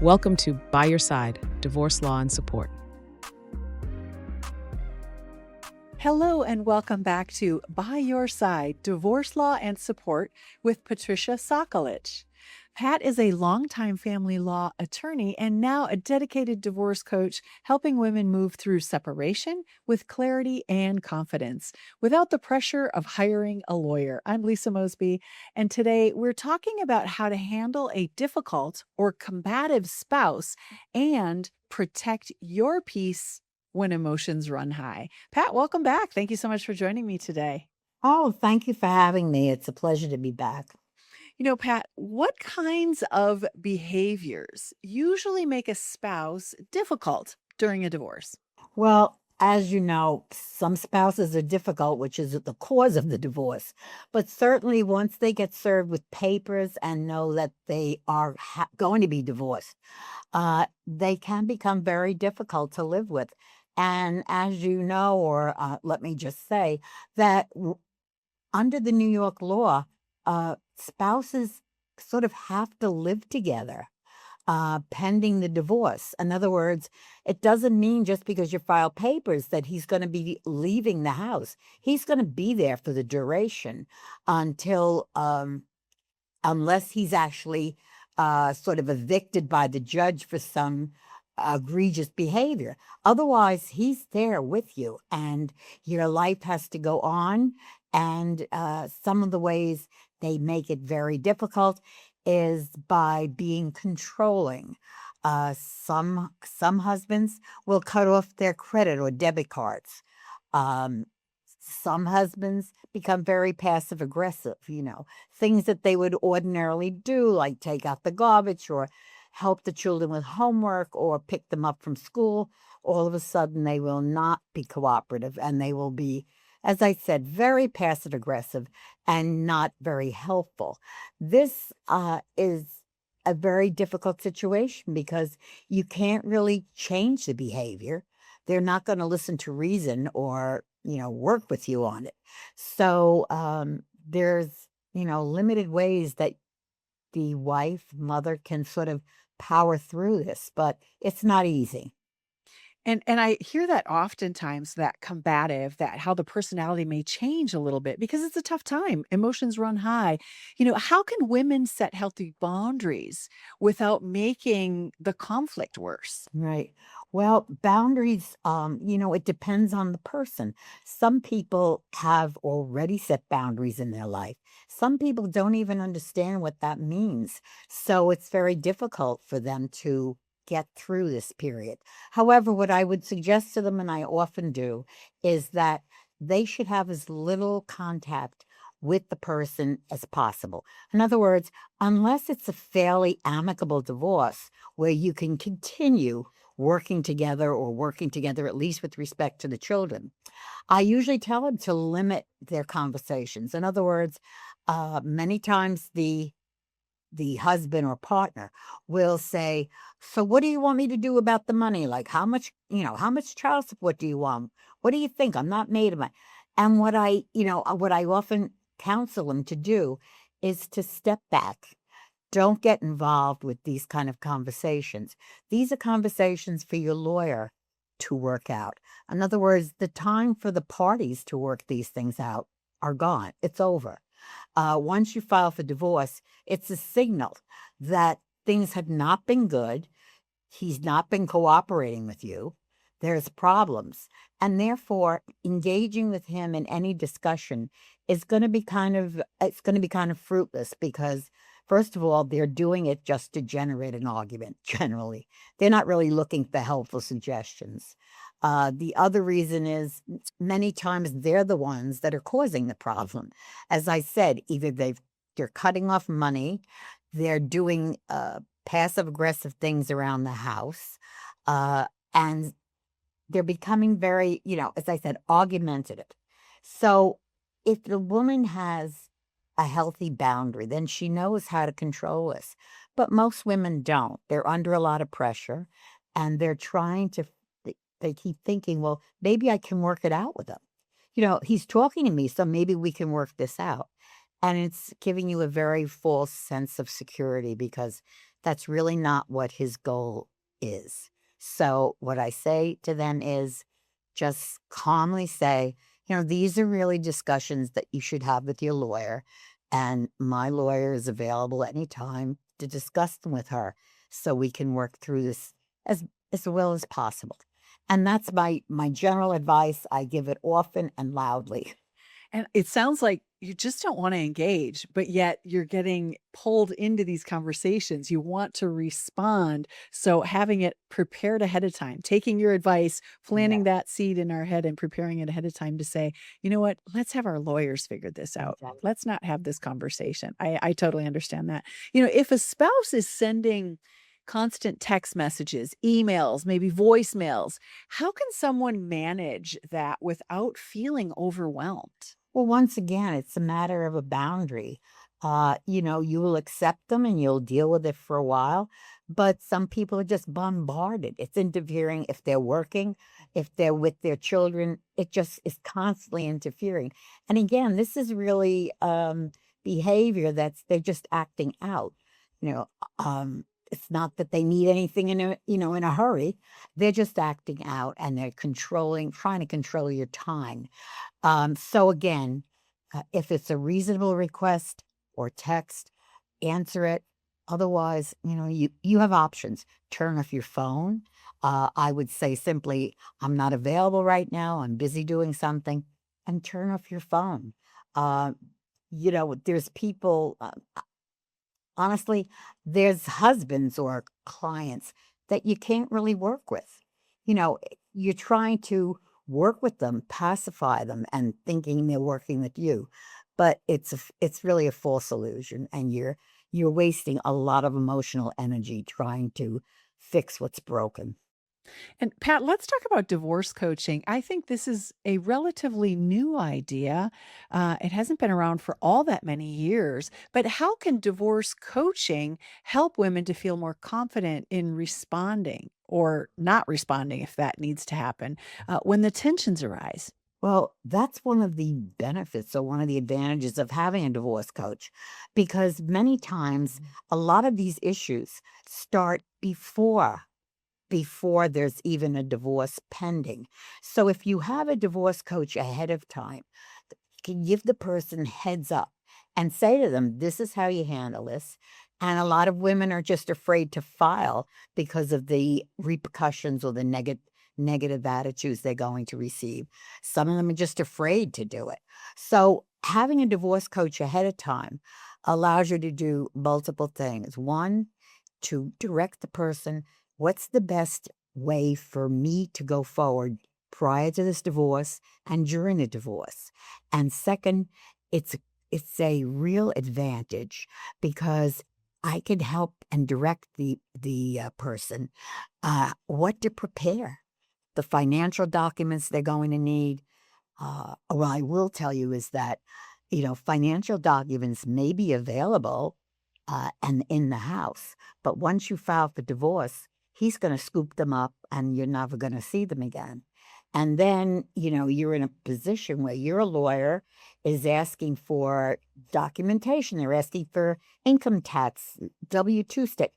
Welcome to By Your Side, Divorce Law and Support. Hello and welcome back to By Your Side, Divorce Law and Support with Patricia Sokolich. Pat is a longtime family law attorney and now a dedicated divorce coach, helping women move through separation with clarity and confidence without the pressure of hiring a lawyer. I'm Lisa Mosbey, and today we're talking about how to handle a difficult or combative spouse and protect your peace when emotions run high. Pat, welcome back. Thank you so much for joining me today. Oh, thank you for having me. It's a pleasure to be back. Pat, what kinds of behaviors usually make a spouse difficult during a divorce? Well, as you know, some spouses are difficult, which is the cause of the divorce. But certainly, once they get served with papers and know that they are going to be divorced, they can become very difficult to live with. And as you know, or let me just say that under the New York law, spouses sort of have to live together pending the divorce. In other words, it doesn't mean just because you file papers that he's going to be leaving the house. He's going to be there for the duration until, unless he's actually sort of evicted by the judge for some egregious behavior. Otherwise, he's there with you, and your life has to go on. And some of the ways they make it very difficult is by being controlling. Some husbands will cut off their credit or debit cards. Um, some husbands become very passive aggressive, things that they would ordinarily do, like take out the garbage or help the children with homework or pick them up from school. All of a sudden, they will not be cooperative, and they will be, as I said, very passive aggressive and not very helpful. This is a very difficult situation because you can't really change the behavior. They're not going to listen to reason or, work with you on it. So there's, limited ways that the mother can sort of power through this, but it's not easy. And I hear that oftentimes, that combative, that how the personality may change a little bit because it's a tough time. Emotions run high. How can women set healthy boundaries without making the conflict worse? Right. Well, boundaries, it depends on the person. Some people have already set boundaries in their life. Some people don't even understand what that means. So it's very difficult for them to get through this period. However, what I would suggest to them, and I often do, is that they should have as little contact with the person as possible. In other words, unless it's a fairly amicable divorce where you can continue working together at least with respect to the children, I usually tell them to limit their conversations. In other words, many times the husband or partner will say, "So what do you want me to do about the money? Like how much child support do you want? What do you think? I'm not made of my..." And what I often counsel them to do is to step back. Don't get involved with these kind of conversations. These are conversations for your lawyer to work out. In other words, the time for the parties to work these things out are gone. It's over. Once you file for divorce, it's a signal that things have not been good. He's not been cooperating with you. There's problems. And therefore, engaging with him in any discussion is going to be it's going to be kind of fruitless because, first of all, they're doing it just to generate an argument, generally. They're not really looking for helpful suggestions. The other reason is many times they're the ones that are causing the problem. As I said, either they're cutting off money, they're doing passive aggressive things around the house, and they're becoming very, as I said, argumentative. So if the woman has a healthy boundary, then she knows how to control this. But most women don't. They're under a lot of pressure, and they're trying to they keep thinking, well, maybe I can work it out with him. He's talking to me, so maybe we can work this out. And it's giving you a very false sense of security because That's really not what his goal is. So what I say to them is just calmly say, these are really discussions that you should have with your lawyer. And my lawyer is available anytime to discuss them with her so we can work through this as, as well as possible. And that's my general advice. I give it often and loudly. And it sounds like you just don't want to engage, but yet you're getting pulled into these conversations. You want to respond. So having it prepared ahead of time, taking your advice, planting Yeah, that seed in our head and preparing it ahead of time to say, you know what, let's have our lawyers figure this out. exactly. Let's not have this conversation. I totally understand that. If a spouse is sending constant text messages, emails, maybe voicemails, how can someone manage that without feeling overwhelmed? Well, once again, it's a matter of a boundary. You will accept them and you'll deal with it for a while, but some people are just bombarded. It's interfering if they're working, if they're with their children, it just is constantly interfering. And again, this is really behavior that's they're just acting out. You know, it's not that they need anything in a hurry. They're just acting out and they're trying to control your time. So again, if it's a reasonable request or text, answer it. Otherwise, you have options. Turn off your phone. I would say simply, I'm not available right now. I'm busy doing something, and turn off your phone. Uh, there's people. Honestly, there's husbands or clients that you can't really work with. You're trying to work with them, pacify them, and thinking they're working with you, but it's really a false illusion, and you're wasting a lot of emotional energy trying to fix what's broken. And Pat, let's talk about divorce coaching. I think this is a relatively new idea. It hasn't been around for all that many years, but how can divorce coaching help women to feel more confident in responding or not responding if that needs to happen when the tensions arise? Well, that's one of the benefits or one of the advantages of having a divorce coach, because many times a lot of these issues start before there's even a divorce pending. So if you have a divorce coach ahead of time, you can give the person heads up and say to them, this is how you handle this. And a lot of women are just afraid to file because of the repercussions or the negative attitudes they're going to receive. Some of them are just afraid to do it. So having a divorce coach ahead of time allows you to do multiple things. One, to direct the person, what's the best way for me to go forward prior to this divorce and during the divorce? And second, it's a real advantage because I can help and direct the person what to prepare, the financial documents they're going to need. What I will tell you is that, financial documents may be available and in the house, but once you file for divorce, he's going to scoop them up and you're never going to see them again. And then, you're in a position where your lawyer is asking for documentation. They're asking for income tax, W-2 stick.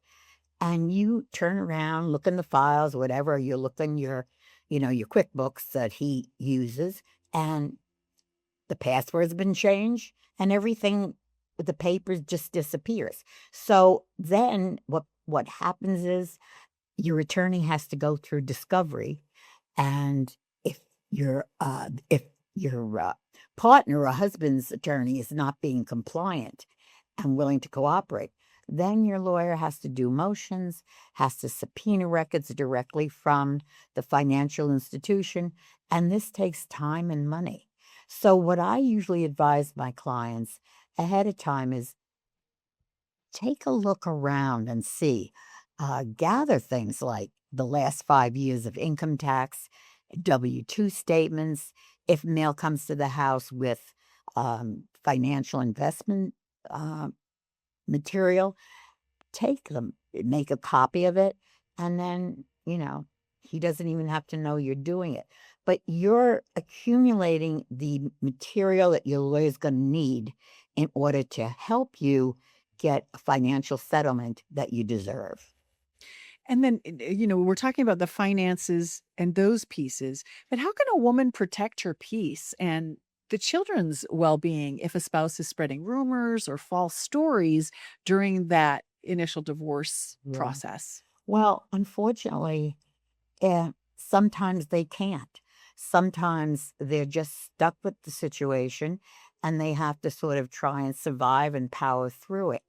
And you turn around, look in the files, whatever, you look in your QuickBooks that he uses, and the password's been changed and everything with the papers just disappears. So then what happens is your attorney has to go through discovery, and if your partner or husband's attorney is not being compliant and willing to cooperate, then your lawyer has to do motions, has to subpoena records directly from the financial institution, and this takes time and money. So what I usually advise my clients ahead of time is take a look around and see. Gather things like the last 5 years of income tax, W-2 statements. If mail comes to the house with financial investment uh, material, take them, make a copy of it, and then, he doesn't even have to know you're doing it. But you're accumulating the material that your lawyer's going to need in order to help you get a financial settlement that you deserve. And then, we're talking about the finances and those pieces, but how can a woman protect her peace and the children's well-being if a spouse is spreading rumors or false stories during that initial divorce Yeah. process? Well, unfortunately, sometimes they can't. Sometimes they're just stuck with the situation and they have to sort of try and survive and power through it.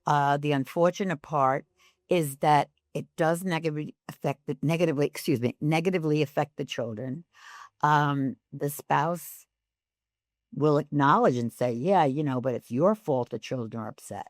The unfortunate part is that it does negatively affect the children. The spouse will acknowledge and say, yeah, but it's your fault the children are upset.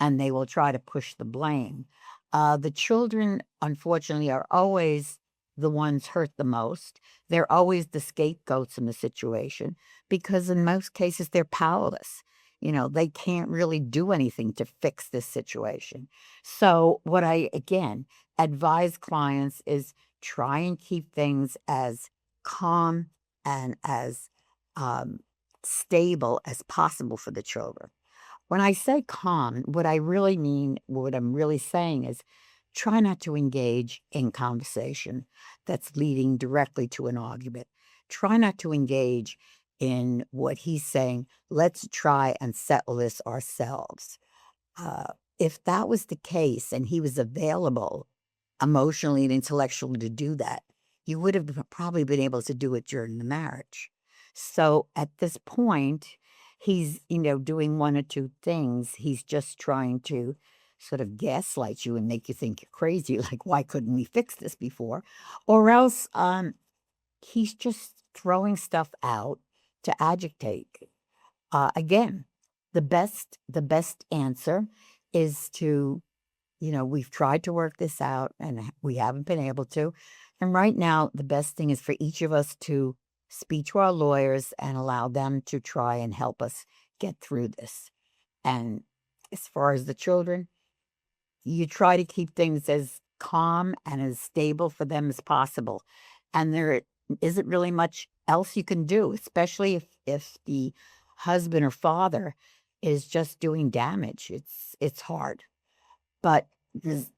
And they will try to push the blame. The children, unfortunately, are always the ones hurt the most. They're always the scapegoats in the situation because, in most cases, they're powerless. They can't really do anything to fix this situation. So, what I, again, advise clients is try and keep things as calm and as um, stable as possible for the children. When I say calm, what I really mean, what I'm really saying is try not to engage in conversation that's leading directly to an argument. Try not to engage in what he's saying. Let's try and settle this ourselves. If that was the case and he was available emotionally and intellectually to do that, you would have probably been able to do it during the marriage. So at this point, he's, doing one or two things. He's just trying to sort of gaslight you and make you think you're crazy. Like, why couldn't we fix this before? Or else he's just throwing stuff out to agitate. Again, the best answer is to, we've tried to work this out and we haven't been able to. And right now, the best thing is for each of us to speak to our lawyers and allow them to try and help us get through this. And as far as the children, you try to keep things as calm and as stable for them as possible. And there isn't really much else you can do, especially if the husband or father is just doing damage. It's hard. But there's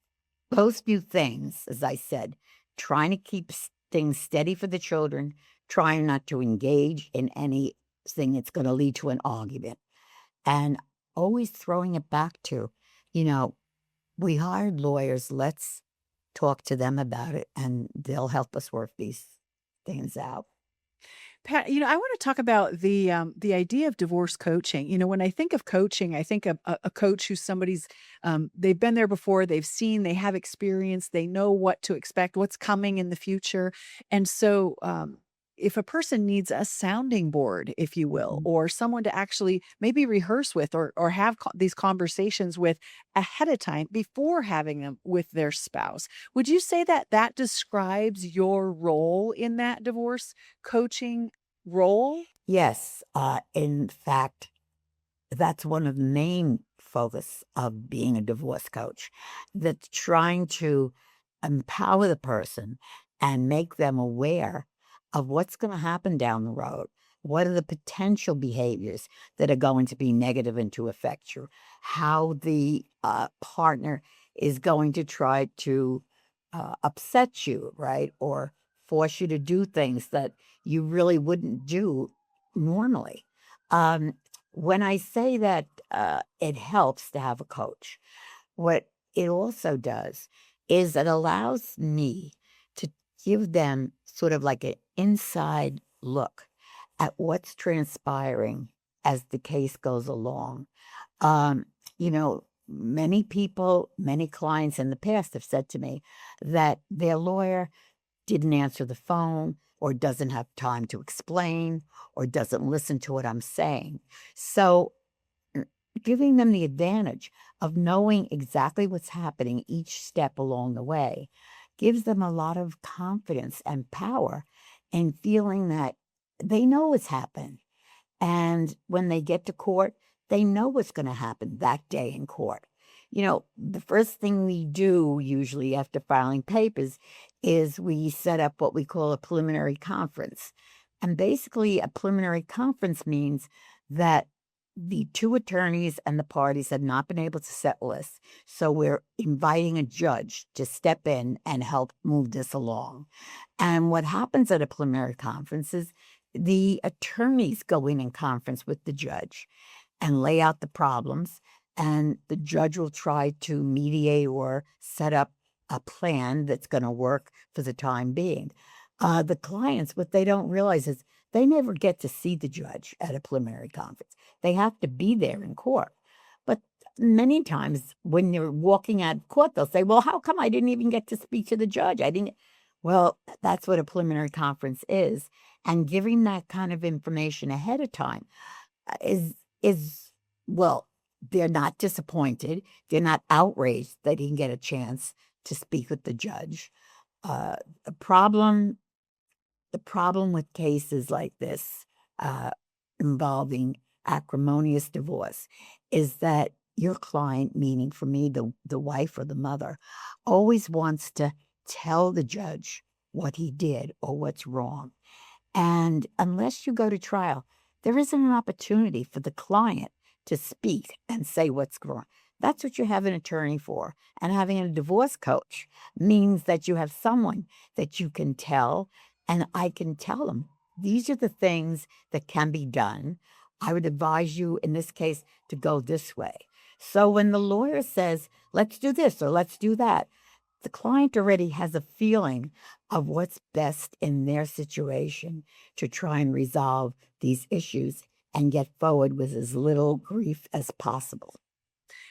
those few things, as I said, trying to keep things steady for the children, trying not to engage in anything that's going to lead to an argument, and always throwing it back to, you know, we hired lawyers. Let's talk to them about it, and they'll help us work these things out. Pat, I want to talk about the idea of divorce coaching. When I think of coaching, I think of a coach who's somebody's they've been there before, they've seen, they have experience, they know what to expect, what's coming in the future, and so if a person needs a sounding board, if you will, Mhm. or someone to actually maybe rehearse with or have these conversations with ahead of time before having them with their spouse, would you say that that describes your role in that divorce coaching role? Yes, in fact, that's one of the main focus of being a divorce coach. That's trying to empower the person and make them aware of what's going to happen down the road. What are the potential behaviors that are going to be negative and to affect you? How the partner is going to try to upset you, right? Or force you to do things that you really wouldn't do normally. Um, when I say that it helps to have a coach, what it also does is it allows me to give them sort of like an inside look at what's transpiring as the case goes along. Um, many people, many clients in the past have said to me that their lawyer didn't answer the phone or doesn't have time to explain or doesn't listen to what I'm saying. So uh, giving them the advantage of knowing exactly what's happening each step along the way gives them a lot of confidence and power and feeling that they know what's happened. And when they get to court, they know what's going to happen that day in court. The first thing we do usually after filing papers is we set up what we call a preliminary conference. And basically, a preliminary conference means that the two attorneys and the parties have not been able to settle this. So we're inviting a judge to step in and help move this along. And what happens at a preliminary conference is the attorneys go in conference with the judge and lay out the problems, and the judge will try to mediate or set up a plan that's going to work for the time being. The clients, what they don't realize is they never get to see the judge at a preliminary conference. They have to be there in court. But many times when you're walking out of court, they'll say, well, how come I didn't even get to speak to the judge? I didn't. Well, that's what a preliminary conference is. And giving that kind of information ahead of time is well, they're not disappointed. They're not outraged they didn't get a chance to speak with the judge. Uh, the problem the problem with cases like this involving acrimonious divorce is that your client, meaning for me, the wife or the mother, always wants to tell the judge what he did or what's wrong. And unless you go to trial, there isn't an opportunity for the client to speak and say what's wrong. That's what you have an attorney for. And having a divorce coach means that you have someone that you can tell, and I can tell them, these are the things that can be done. I would advise you in this case to go this way. So when the lawyer says, let's do this or let's do that, the client already has a feeling of what's best in their situation to try and resolve these issues and get forward with as little grief as possible.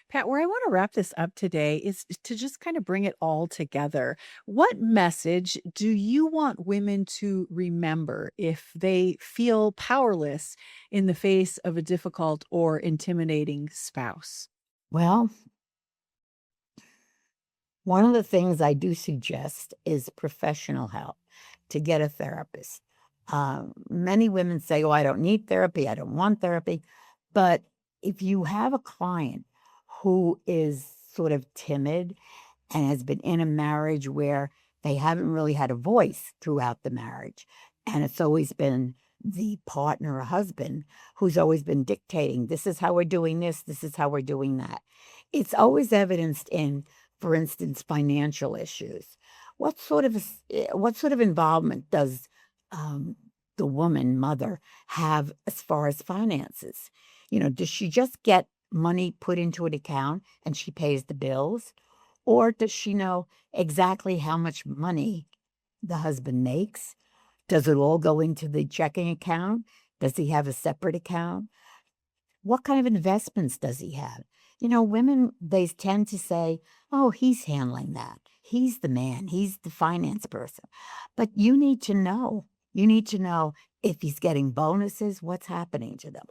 Pat, where I want to wrap this up today is to just kind of bring it all together. What message do you want women to remember if they feel powerless in the face of a difficult or intimidating spouse? Well, one of the things I do suggest is professional help, to get a therapist. Many women say, oh, I don't need therapy, I don't want therapy. But if you have a client who is sort of timid and has been in a marriage where they haven't really had a voice throughout the marriage, and it's always been the partner or husband who's always been dictating, this is how we're doing this is how we're doing that. It's always evidenced in, for instance, financial issues. What sort of involvement does the woman, mother, have as far as finances? Does she just get money put into an account and she pays the bills? Or does she know exactly how much money the husband makes? Does it all go into the checking account? Does he have a separate account? What kind of investments does he have? Women, they tend to say, oh, he's handling that. He's the man. He's the finance person. But you need to know. You need to know if he's getting bonuses, what's happening to them.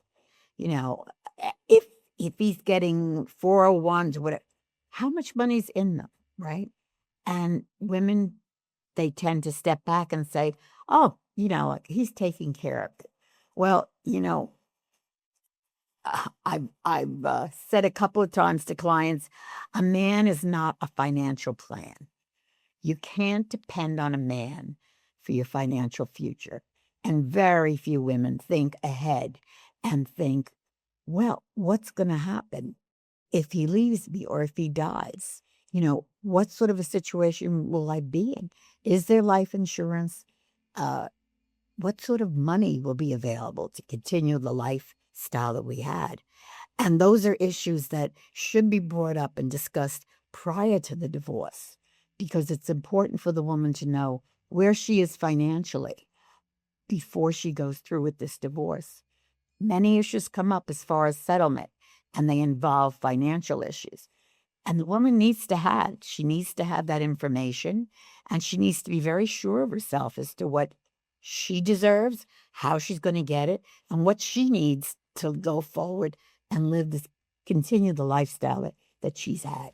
If he's getting 401s or whatever, how much money's in them, right? And women, they tend to step back and say, oh, like, he's taking care of it. Well, I've said a couple of times to clients, a man is not a financial plan. You can't depend on a man for your financial future. And very few women think ahead and think, well, what's going to happen if he leaves me or if he dies? What sort of a situation will I be in? Is there life insurance? What sort of money will be available to continue the lifestyle that we had? And those are issues that should be brought up and discussed prior to the divorce, because it's important for the woman to know where she is financially before she goes through with this divorce. Many issues come up as far as settlement, and they involve financial issues. And the woman needs to have that information, and she needs to be very sure of herself as to what she deserves, how she's going to get it, and what she needs to go forward and continue the lifestyle that she's had.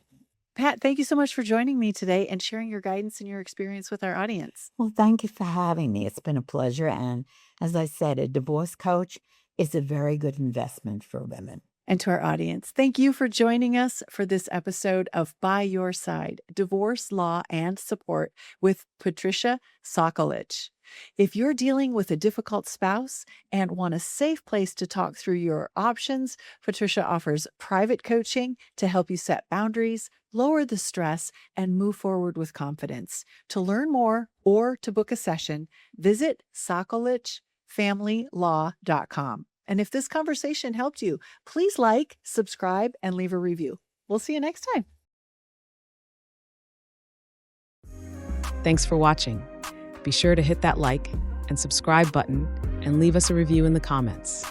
Pat, thank you so much for joining me today and sharing your guidance and your experience with our audience. Well, thank you for having me. It's been a pleasure. And as I said, a divorce coach is a very good investment for women. And to our audience, thank you for joining us for this episode of By Your Side, Divorce, Law, and Support with Patricia Sokolich. If you're dealing with a difficult spouse and want a safe place to talk through your options, Patricia offers private coaching to help you set boundaries, lower the stress, and move forward with confidence. To learn more or to book a session, visit SokolichFamilyLaw.com. And if this conversation helped you, please like, subscribe, and leave a review. We'll see you next time. Thanks for watching. Be sure to hit that like and subscribe button and leave us a review in the comments.